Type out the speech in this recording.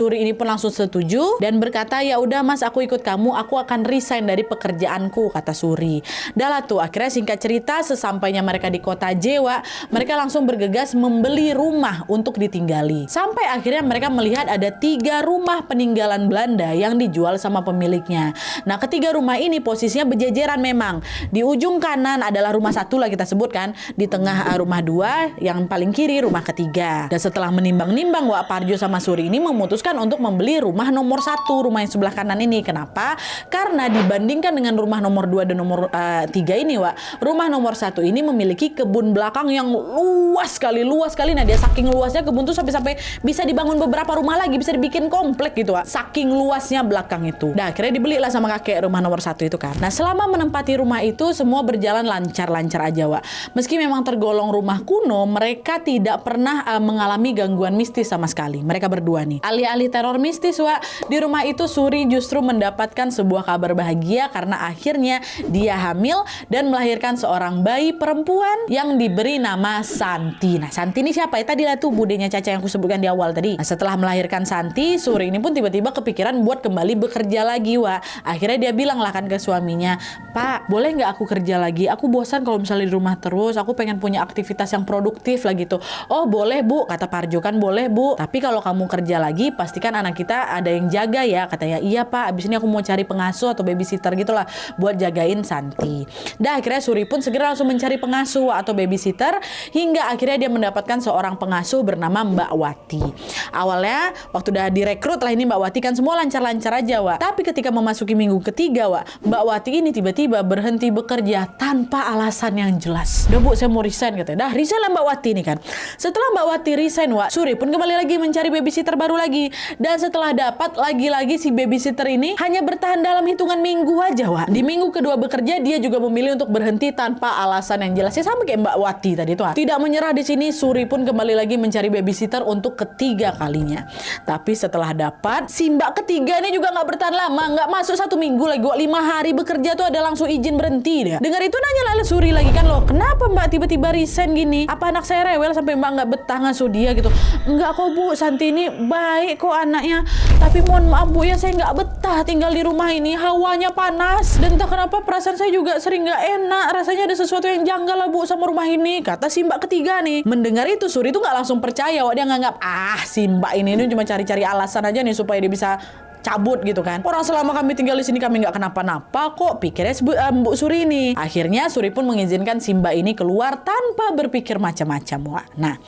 Suri ini pun langsung setuju dan berkata, ya udah mas, aku ikut kamu, aku akan resign dari pekerjaanku, kata Suri. Dah lah tuh, akhirnya singkat cerita, sesampainya mereka di kota Jewa, mereka langsung bergegas membeli rumah untuk ditinggali. Sampai akhirnya mereka melihat ada 3 rumah peninggalan Belanda yang dijual sama pemiliknya. Nah, ketiga rumah ini posisinya berjejeran memang. Di ujung kanan adalah rumah 1 lah kita sebutkan, di tengah rumah 2, yang paling kiri rumah ketiga. Dan setelah menimbang-nimbang, Wak Parjo sama Suri ini memutuskan untuk membeli rumah nomor 1, rumah yang sebelah kanan ini. Kenapa? Karena dibandingkan dengan rumah nomor 2 dan nomor 3 ini, Wak, rumah nomor 1 ini memiliki kebun belakang yang luas sekali. Nah, dia saking luasnya kebun tuh sampai bisa dibangun beberapa rumah lagi, bisa dibikin komplek gitu, Wak. Saking luasnya belakang itu. Nah, akhirnya dibelilah sama kakek rumah nomor 1 itu kan. Nah, selama menempati rumah itu semua berjalan lancar-lancar aja, Wak. Meski memang tergolong rumah kuno, mereka tidak pernah mengalami gangguan mistis sama sekali. Mereka berdua nih. Alih-alih teror mistis, Wak, di rumah itu Suri justru mendapatkan sebuah kabar bahagia karena akhirnya dia hamil dan melahirkan seorang bayi perempuan yang diberi nama Santi. Nah, Santi ini siapa? Tadi lah tuh budenya Caca yang aku sebutkan di awal tadi. Nah, setelah melahirkan Santi, Suri ini pun tiba-tiba kepikiran buat kembali bekerja lagi, Wak. Akhirnya dia bilang lah kan ke suaminya, Pak, boleh nggak aku kerja lagi? Aku bosan kalau misalnya di rumah terus, aku pengen punya aktivitas yang produktif lah gitu. Oh, boleh Bu, kata Parjo kan, boleh Bu. Tapi kalau kamu kerja lagi, pastikan anak kita ada yang jaga ya, katanya. Iya Pak, abis ini aku mau cari pengasuh atau babysitter gitulah buat jagain Santi. Dah akhirnya Suri pun segera langsung mencari pengasuh atau babysitter hingga akhirnya dia mendapatkan seorang pengasuh bernama Mbak Wati. Awalnya waktu udah direkrut lah ini Mbak Wati kan semua lancar-lancar aja, Wak. Tapi ketika memasuki minggu ketiga, Wak, Mbak Wati ini tiba-tiba berhenti bekerja tanpa alasan yang jelas. Udah Bu, saya mau resign, katanya. Dah resign lah Mbak Wati ini kan. Setelah Mbak Wati resign, Wak, Suri pun kembali lagi mencari babysitter baru lagi. Dan setelah dapat, lagi-lagi si babysitter ini hanya bertahan dalam hitungan minggu aja, Wak. Di minggu kedua bekerja, dia juga memilih untuk berhenti tanpa alasan yang jelas. Ya sama kayak Mbak Wati tadi tuh. Tidak menyerah di sini, Suri pun kembali lagi mencari babysitter untuk ketiga kalinya. Tapi setelah dapat, si Mbak ketiga ini juga nggak bertahan lama, nggak masuk 1 minggu lagi, Wak. 5 hari bekerja tuh ada langsung izin berhenti dia. Dengar itu nanya lah Suri lagi kan, loh kenapa Mbak tiba-tiba resign gini? Apa anak saya rewel sampai Mbak nggak betah ngasuh dia gitu? Enggak kok Bu, Santi ini baik kok anaknya. Tapi mohon maaf Bu ya, saya nggak betah tinggal di rumah ini, hawanya panas. Dan entah kenapa perasaan saya juga sering nggak enak. Rasanya ada sesuatu yang janggal lah Bu sama rumah ini, kata si Mbak ketiga nih. Mendengar itu Suri tuh nggak langsung percaya, Wak. Dia nganggap si Mbak ini cuma cari-cari alasan aja nih supaya dia bisa cabut gitu kan. Orang selama kami tinggal di sini kami nggak kenapa-napa kok, pikirnya Bu Suri ini. Akhirnya Suri pun mengizinkan si Mbak ini keluar tanpa berpikir macam-macam, Wak. Nah,